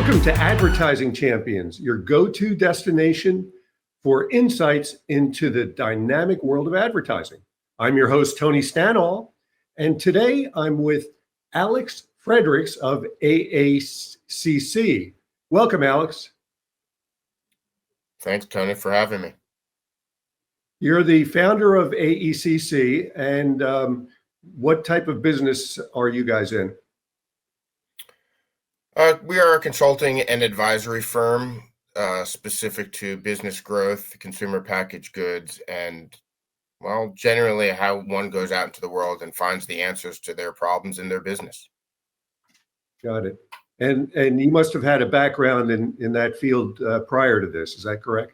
Welcome to Advertising Champions, your go-to destination for insights into the dynamic world of advertising. I'm your host, Tony Stanol, and today I'm with Alex Fredericks of AECC. Welcome, Alex. Thanks, Tony, for having me. You're the founder of AECC, and what type of business are you guys in? We are a consulting and advisory firm specific to business growth, consumer packaged goods, and, well, generally how one goes out into the world and finds the answers to their problems in their business. Got it. And you must have had a background in that field prior to this. Is that correct?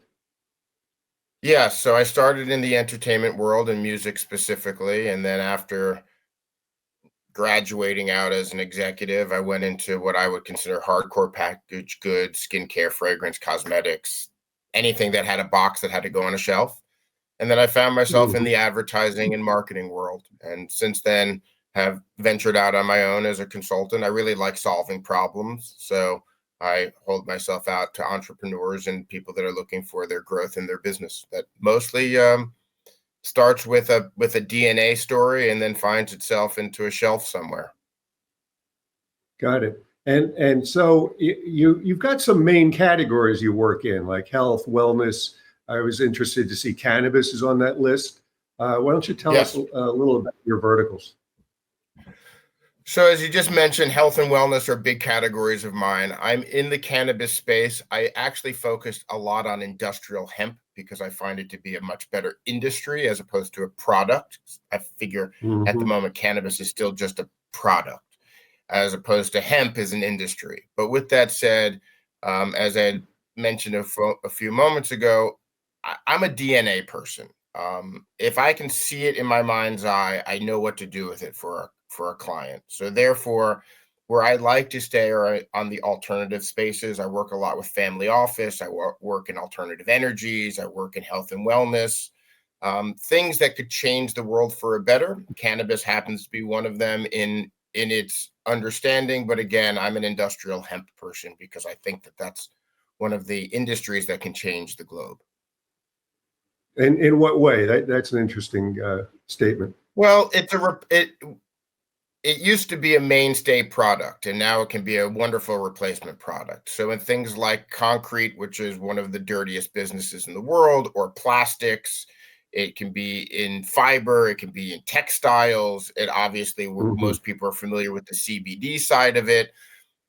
Yeah, so I started in the entertainment world and music specifically, and then after graduating out as an executive, I went into what I would consider hardcore packaged goods, skincare, fragrance, cosmetics, anything that had a box that had to go on a shelf. And then I found myself in the advertising and marketing world. And since then have ventured out on my own as a consultant. I really like solving problems. So I hold myself out to entrepreneurs and people that are looking for their growth in their business that mostly starts with a DNA story and then finds itself into a shelf somewhere. Got it. And so you've got some main categories you work in, like health, wellness. I was interested to see cannabis is on that list. Why don't you tell us a little about your verticals? So as you just mentioned, health and wellness are big categories of mine. I'm in the cannabis space. I actually focused a lot on industrial hemp because I find it to be a much better industry as opposed to a product. I figure at the moment, cannabis is still just a product as opposed to hemp is an industry. But with that said, as I mentioned a few moments ago, I'm a DNA person. If I can see it in my mind's eye, I know what to do with it for a client. So therefore, where I like to stay are on the alternative spaces. I work a lot with family office. I work in alternative energies. I work in health and wellness, things that could change the world for a better. Cannabis happens to be one of them in its understanding. But again, I'm an industrial hemp person because I think that that's one of the industries that can change the globe. And in what way? That's an interesting statement. Well, it used to be a mainstay product, and now it can be a wonderful replacement product. So in things like concrete, which is one of the dirtiest businesses in the world, or plastics, it can be in fiber, it can be in textiles. It obviously, most people are familiar with the CBD side of it,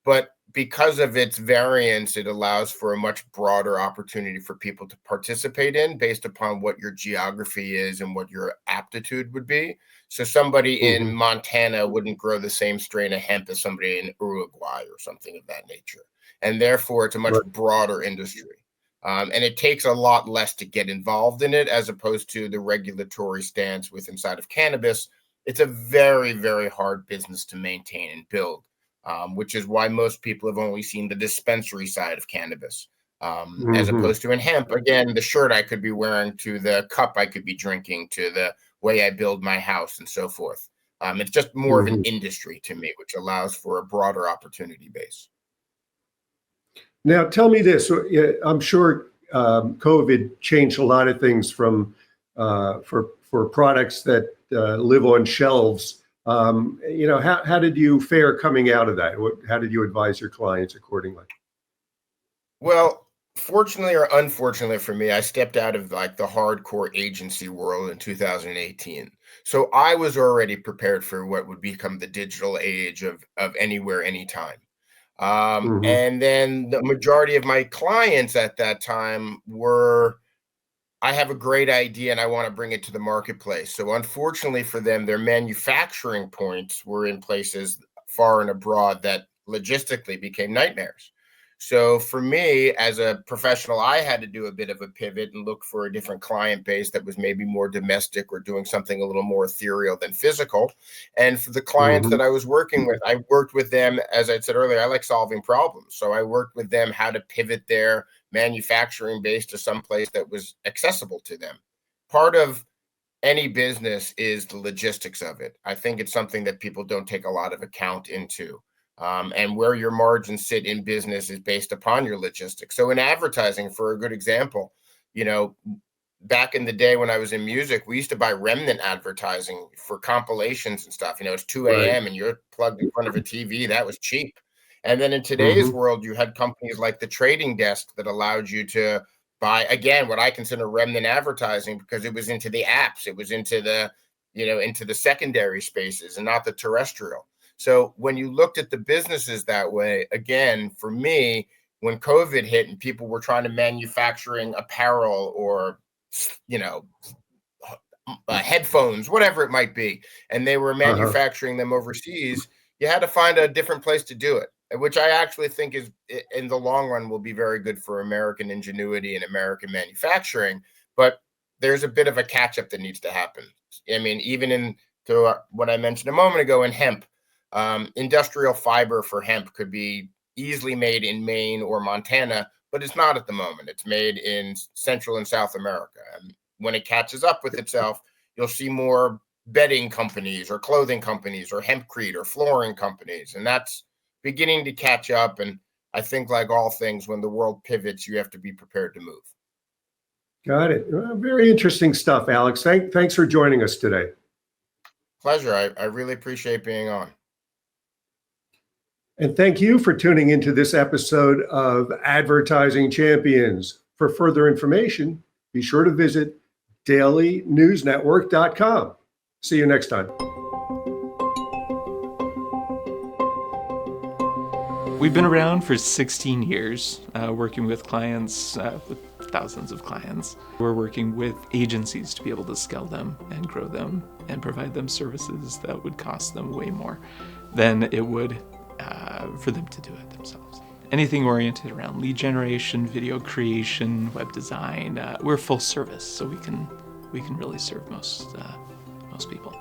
but because of its variance, it allows for a much broader opportunity for people to participate in based upon what your geography is and what your aptitude would be. So somebody in Montana wouldn't grow the same strain of hemp as somebody in Uruguay or something of that nature. And therefore, it's a much broader industry. And it takes a lot less to get involved in it as opposed to the regulatory stance with inside of cannabis. It's a very, very hard business to maintain and build. Which is why most people have only seen the dispensary side of cannabis, as opposed to in hemp. Again, the shirt I could be wearing to the cup I could be drinking to the way I build my house and so forth. It's just more of an industry to me, which allows for a broader opportunity base. Now, tell me this. I'm sure COVID changed a lot of things from for products that live on shelves. How did you fare coming out of that? How did you advise your clients accordingly? Well, fortunately or unfortunately for me, I stepped out of like the hardcore agency world in 2018. So I was already prepared for what would become the digital age of anywhere, anytime. And then the majority of my clients at that time were, I have a great idea and I want to bring it to the marketplace. So unfortunately for them, their manufacturing points were in places far and abroad that logistically became nightmares. So for me as a professional, I had to do a bit of a pivot and look for a different client base that was maybe more domestic or doing something a little more ethereal than physical. And for the clients that I was working with, I worked with them, as I said earlier, I like solving problems. So I worked with them how to pivot their manufacturing base to some place that was accessible to them. Part of any business is the logistics of it. I think it's something that people don't take a lot of account into. And where your margins sit in business is based upon your logistics. So in advertising, for a good example, you know, back in the day when I was in music, we used to buy remnant advertising for compilations and stuff. You know, it's 2 Right. a.m. and you're plugged in front of a TV. That was cheap. And then in today's Hmm. world, you had companies like the trading desk that allowed you to buy, again, what I consider remnant advertising, because it was into the apps, it was into the, you know, into the secondary spaces and not the terrestrial. So when you looked at the businesses that way, again, for me, when COVID hit and people were trying to manufacturing apparel or, you know, headphones, whatever it might be, and they were Uh-huh. manufacturing them overseas, you had to find a different place to do it, which I actually think is, in the long run, will be very good for American ingenuity and American manufacturing. But there's a bit of a catch up that needs to happen. I mean, even in to what I mentioned a moment ago in hemp, industrial fiber for hemp could be easily made in Maine or Montana, but it's not at the moment. It's made in Central and South America. And when it catches up with itself, you'll see more bedding companies or clothing companies or hempcrete or flooring companies. And that's beginning to catch up. And I think, like all things, when the world pivots, you have to be prepared to move. Got it. Very interesting stuff, Alex. Thanks for joining us today. Pleasure. I really appreciate being on. And thank you for tuning into this episode of Advertising Champions. For further information, be sure to visit dailynewsnetwork.com. See you next time. We've been around for 16 years, working with clients, with thousands of clients. We're working with agencies to be able to scale them and grow them and provide them services that would cost them way more than it would for them to do it themselves. Anything oriented around lead generation, video creation, web design, we're full service, so we can really serve most people.